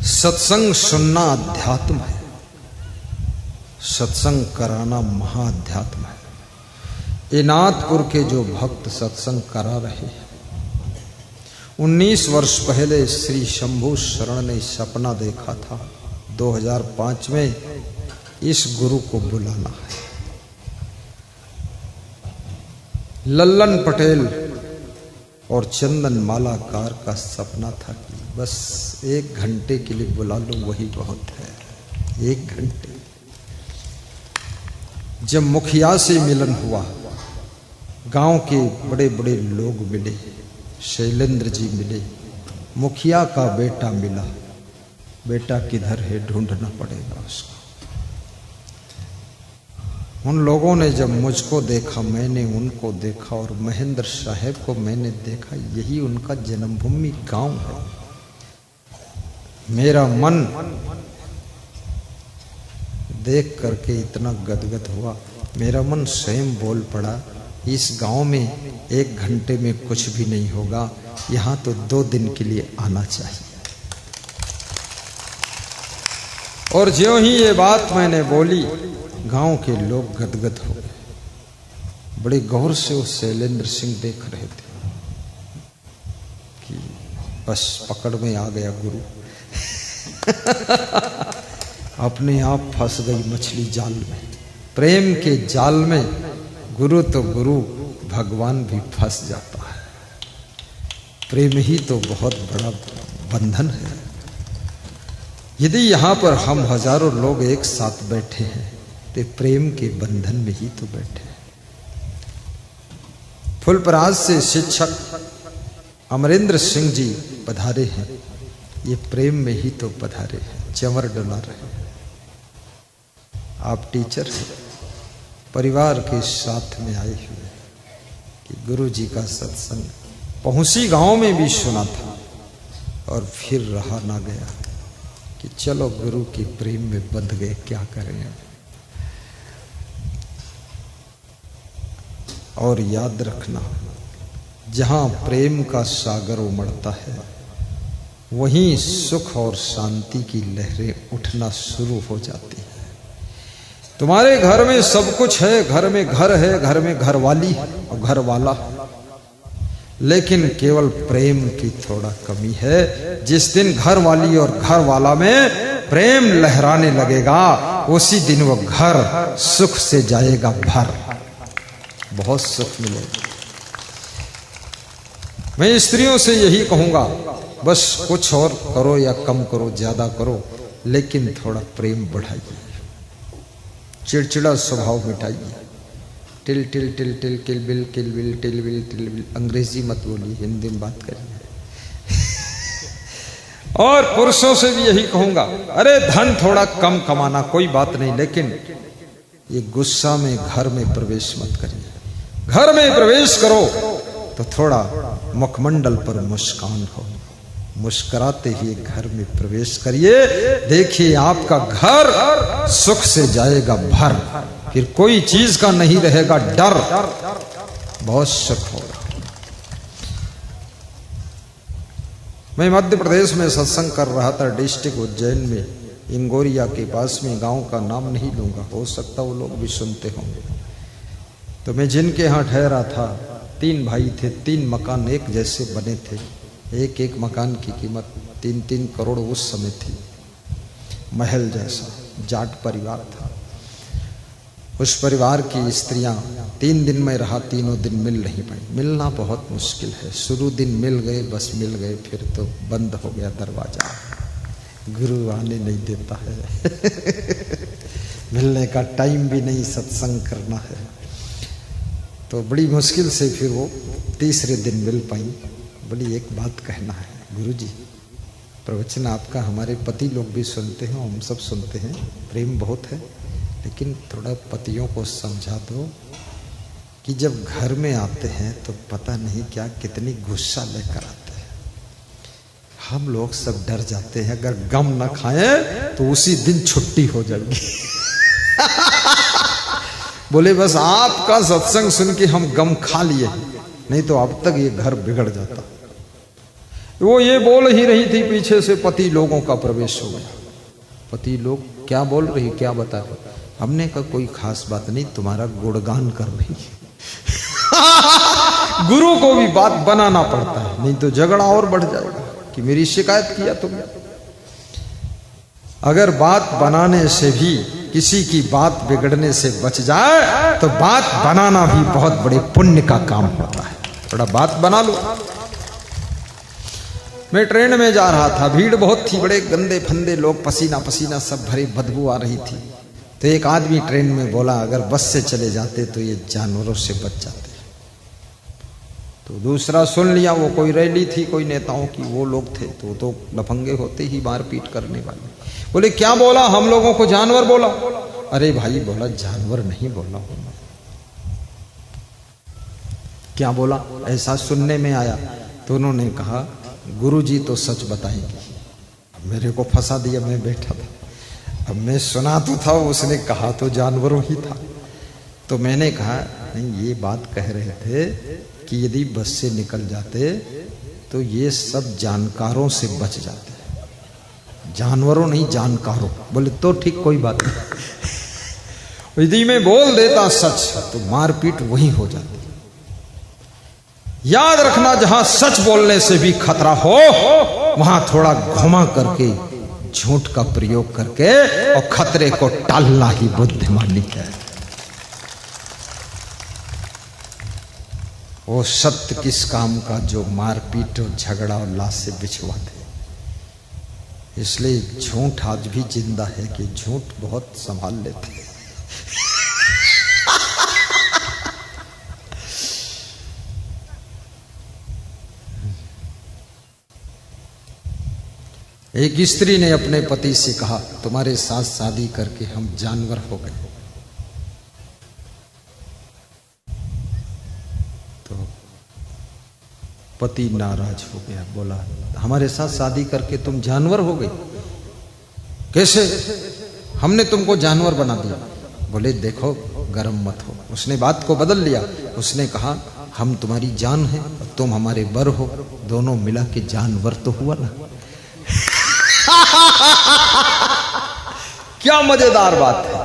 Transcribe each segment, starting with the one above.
सत्संग सुनना अध्यात्म है, सत्संग कराना महाअध्यात्म है। ये नाथपुर के जो भक्त सत्संग करा रहे हैं, 19 वर्ष पहले श्री शंभू शरण ने सपना देखा था 2005 में इस गुरु को बुलाना है। लल्लन पटेल और चंदन मालाकार का सपना था कि बस 1 घंटे के लिए बुला लो, वही बहुत है। 1 घंटे। जब मुखिया से मिलन हुआ, गांव के बड़े बड़े लोग मिले, शैलेंद्र जी मिले, मुखिया का बेटा मिला। बेटा किधर है, ढूंढना पड़ेगा उसको। उन लोगों ने जब मुझको देखा, मैंने उनको देखा और महेंद्र साहब को मैंने देखा। यही उनका जन्मभूमि गांव है। मेरा मन देख करके इतना गदगद हुआ, मेरा मन स्वयं बोल पड़ा, इस गांव में 1 घंटे में कुछ भी नहीं होगा, यहां तो 2 दिन के लिए आना चाहिए। और ज्यों ही ये बात मैंने बोली, गांव के लोग गदगद हो गए। बड़े गौर से वो शैलेंद्र सिंह देख रहे थे कि बस पकड़ में आ गया गुरु। अपने आप फंस गई मछली जाल में, प्रेम के जाल में। गुरु तो गुरु, भगवान भी फंस जाता है। प्रेम ही तो बहुत बड़ा बंधन है। यदि यहां पर हम हजारों लोग एक साथ बैठे हैं तो प्रेम के बंधन में ही तो बैठे हैं। फुलपराज से शिक्षक अमरेंद्र सिंह जी पधारे हैं, ये प्रेम में ही तो पधारे हैं, चंवर डुला रहे हैं। आप टीचर हैं, परिवार के साथ में आए हुए कि गुरु जी का सत्संग पहुंची गांव में भी सुना था और फिर रहा ना गया कि चलो गुरु के प्रेम में बंध गए, क्या करें। और याद रखना, जहां प्रेम का सागर उमड़ता है वहीं सुख और शांति की लहरें उठना शुरू हो जाती है। तुम्हारे घर में सब कुछ है, घर में घर है, घर में घरवाली और घर वाला है, लेकिन केवल प्रेम की थोड़ा कमी है। जिस दिन घर वाली और घर वाला में प्रेम लहराने लगेगा, उसी दिन वो घर सुख से जाएगा भर, बहुत सुख मिलेगा। मैं स्त्रियों से यही कहूंगा, बस कुछ और करो या कम करो, ज्यादा करो, लेकिन थोड़ा प्रेम बढ़ाइए, चिड़चिड़ा स्वभाव मिटाइए। टिल टिल टिल टिल किल बिल टिल बिल। अंग्रेजी मत बोलिए, हिंदी में बात करिए। और पुरुषों से भी यही कहूंगा, अरे धन थोड़ा कम कमाना कोई बात नहीं, लेकिन ये गुस्सा में घर में प्रवेश मत करिए। घर में प्रवेश करो तो थोड़ा मुखमंडल पर मुस्कान हो, मुस्कुराते हुए घर में प्रवेश करिए। देखिए आपका घर सुख से जाएगा भर, फिर कोई चीज का नहीं रहेगा डर, बहुत सुख होगा। मैं मध्य प्रदेश में सत्संग कर रहा था, डिस्ट्रिक्ट उज्जैन में, इंगोरिया के पास में, गांव का नाम नहीं लूंगा, हो सकता वो लोग भी सुनते होंगे। तो मैं जिनके यहाँ ठहरा था, 3 भाई थे, 3 मकान एक जैसे बने थे। एक एक मकान की कीमत 3-3 करोड़ उस समय थी, महल जैसा। जाट परिवार था। उस परिवार की स्त्रियां 3 दिन में रहा, तीनों दिन मिल नहीं पाई। मिलना बहुत मुश्किल है। शुरू दिन मिल गए, बस मिल गए, फिर तो बंद हो गया दरवाजा, गुरु आने नहीं देता है। मिलने का टाइम भी नहीं, सत्संग करना है, तो बड़ी मुश्किल से फिर वो तीसरे दिन मिल पाई। बड़ी एक बात कहना है, गुरु जी प्रवचन आपका हमारे पति लोग भी सुनते हैं, हम सब सुनते हैं, प्रेम बहुत है, लेकिन थोड़ा पतियों को समझा दो कि जब घर में आते हैं तो पता नहीं क्या कितनी गुस्सा लेकर आते हैं। हम लोग सब डर जाते हैं, अगर गम न खाएं तो उसी दिन छुट्टी हो जाएगी। बोले बस आपका सत्संग सुन के हम गम खा लिए, नहीं तो अब तक ये घर बिगड़ जाता। वो ये बोल ही रही थी, पीछे से पति लोगों का प्रवेश हो गया। पति लोग क्या बोल रही, क्या बता रही? हमने कहा कोई खास बात नहीं, तुम्हारा गुणगान कर रही है। गुरु को भी बात बनाना पड़ता है, नहीं तो झगड़ा और बढ़ जाएगा कि मेरी शिकायत किया तुमने। अगर बात बनाने से भी किसी की बात बिगड़ने से बच जाए तो बात बनाना भी बहुत बड़े पुण्य का काम होता है। थोड़ा बात बना लो। मैं ट्रेन में जा रहा था, भीड़ बहुत थी, बड़े गंदे फंदे लोग, पसीना पसीना सब भरे, बदबू आ रही थी। तो एक आदमी ट्रेन में बोला, अगर बस से चले जाते तो ये जानवरों से बच जाते। तो दूसरा सुन लिया, वो कोई रैली थी, कोई नेताओं की, वो लोग थे, तो लफंगे होते ही मारपीट करने वाले। बोले क्या बोला? हम लोगों को जानवर बोला। अरे भाई, बोला जानवर नहीं बोला, क्या बोला? ऐसा सुनने में आया। तो उन्होंने कहा गुरुजी तो सच बताएंगे। अब मेरे को फंसा दिया, मैं बैठा था, अब मैं सुना तो था, उसने कहा तो जानवरों ही था। तो मैंने कहा नहीं, ये बात कह रहे थे कि यदि बस से निकल जाते तो ये सब जानकारों से बच जाते, जानवरों नहीं जानकारों। बोले तो ठीक, कोई बात नहीं। यदि मैं बोल देता सच तो मारपीट वही हो जाती। याद रखना, जहां सच बोलने से भी खतरा हो वहां थोड़ा घुमा करके झूठ का प्रयोग करके और खतरे को टालना ही बुद्धिमानी है। वो सत्य किस काम का जो मारपीट और झगड़ा और लाश से बिछवा दे। इसलिए झूठ आज भी जिंदा है कि झूठ बहुत संभाल लेते हैं। एक स्त्री ने अपने पति से कहा, तुम्हारे साथ शादी करके हम जानवर हो गए। तो पति नाराज हो गया, बोला हमारे साथ शादी करके तुम जानवर हो गए? कैसे? हमने तुमको जानवर बना दिया। बोले देखो, गरम मत हो। उसने बात को बदल लिया। उसने कहा हम तुम्हारी जान है, तुम हमारे बर हो, दोनों मिला के जानवर तो हुआ ना। क्या मजेदार बात है।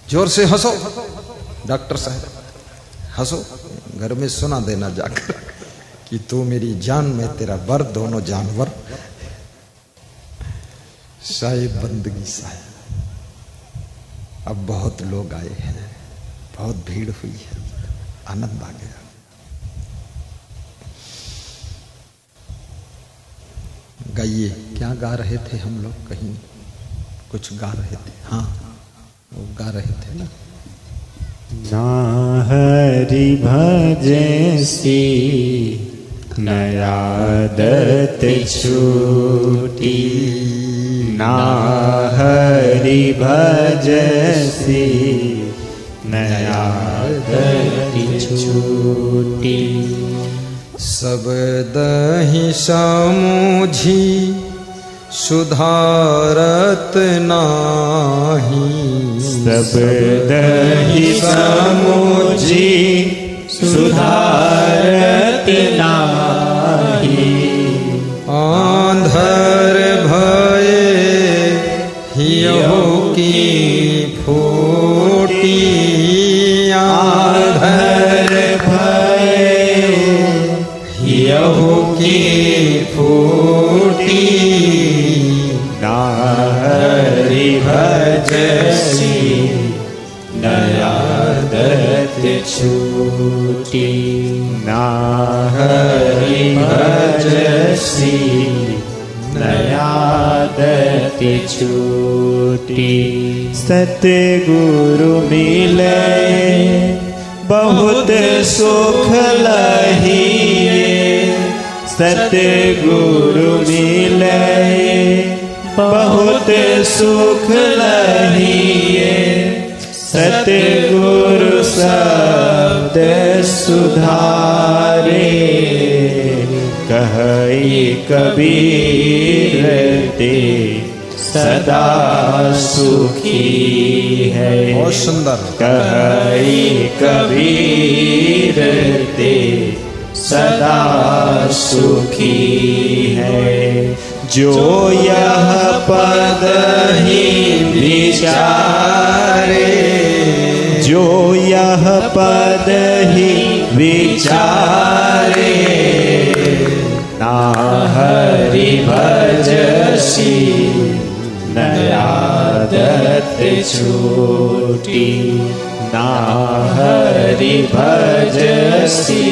जोर से हंसो डॉक्टर साहब, हंसो, घर में सुना देना जाकर कि तू मेरी जान, मैं तेरा बर, दोनों जानवर। साहिब बंदगी साहिब। अब बहुत लोग आए हैं, बहुत भीड़ हुई है, आनंद आ गया। गाइए, क्या गा रहे थे हम लोग? कहीं कुछ गा रहे थे। हाँ, वो गा रहे थे ना, ना हरि भजसी न आदत छूटी, ना हरि भजसी न आदत छूटी। सब दहि समूझी सुधारत नाही, सब दहि समूझी सुधारत नाही। आंधर भये हियहु की फूटी, आंधर भये हियहु की फूटी। ना हरि भजसी न आदत छूटी, ना हरि भजसी न आदत छूटी। सतगुरु मिले बहुत सुख लहिए, सतगुरु मिले बहुत सुख लहिए। सतगुरु शब्द सुधारे, कहे कबीर ते सदा सुखी है। बहुत सुंदर। कहे कबीर ते सदा सुखी है। जो यह पद ही विचारे, जो यह पद ही विचारे, ना हरि भजसी न आदत छूटी, ना हरि भजसी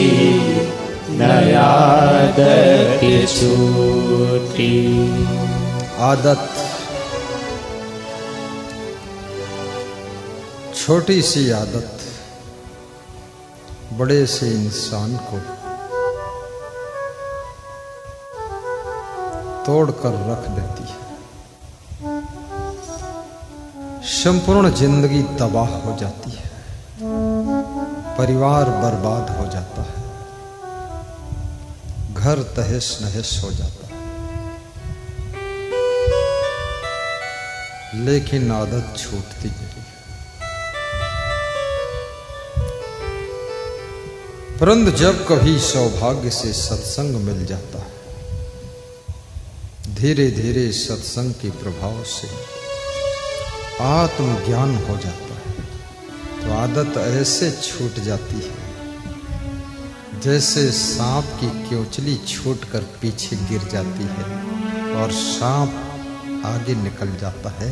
न आदत छूटी। आदत छोटी सी आदत बड़े से इंसान को तोड़कर रख देती है। संपूर्ण जिंदगी तबाह हो जाती है, परिवार बर्बाद हो जाता है, घर तहस नहस हो जाता है। लेकिन आदत छूटती नहीं। परंतु जब कभी सौभाग्य से सत्संग मिल जाता है, धीरे धीरे सत्संग के प्रभाव से आत्मज्ञान हो जाता है, तो आदत ऐसे छूट जाती है जैसे सांप की क्योंचली छूटकर पीछे गिर जाती है और सांप आगे निकल जाता है।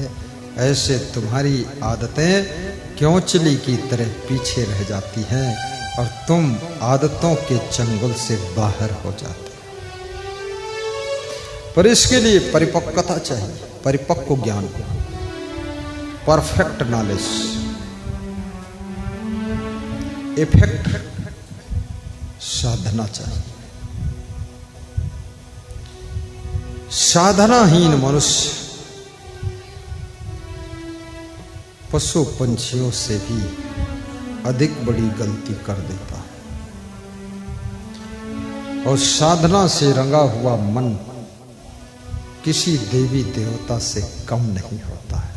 ऐसे तुम्हारी आदतें क्योंचली की तरह पीछे रह जाती हैं और तुम आदतों के चंगुल से बाहर हो जाते। पर इसके लिए परिपक्वता चाहिए, परिपक्व ज्ञान, परफेक्ट नॉलेज, इफेक्ट साधना चाहिए। साधनाहीन मनुष्य पशु पंछियों से भी अधिक बड़ी गलती कर देता है और साधना से रंगा हुआ मन किसी देवी देवता से कम नहीं होता है।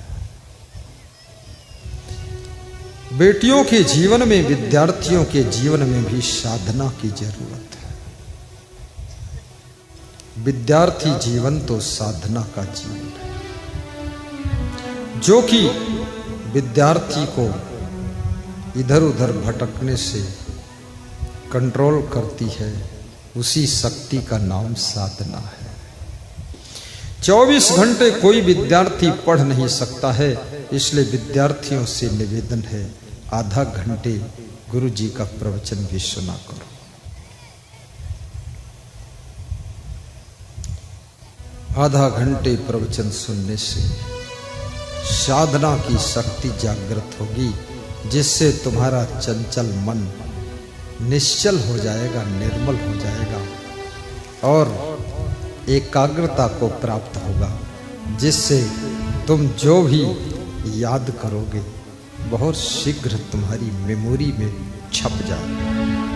बेटियों के जीवन में, विद्यार्थियों के जीवन में भी साधना की जरूरत है। विद्यार्थी जीवन तो साधना का जीवन है, जो कि विद्यार्थी को इधर उधर भटकने से कंट्रोल करती है। उसी शक्ति का नाम साधना है। 24 घंटे कोई विद्यार्थी पढ़ नहीं सकता है, इसलिए विद्यार्थियों से निवेदन है, आधा घंटे गुरु जी का प्रवचन भी सुना करो। आधा घंटे प्रवचन सुनने से साधना की शक्ति जागृत होगी, जिससे तुम्हारा चंचल मन निश्चल हो जाएगा, निर्मल हो जाएगा और एकाग्रता को प्राप्त होगा, जिससे तुम जो भी याद करोगे बहुत शीघ्र तुम्हारी मेमोरी में छप जाएगा।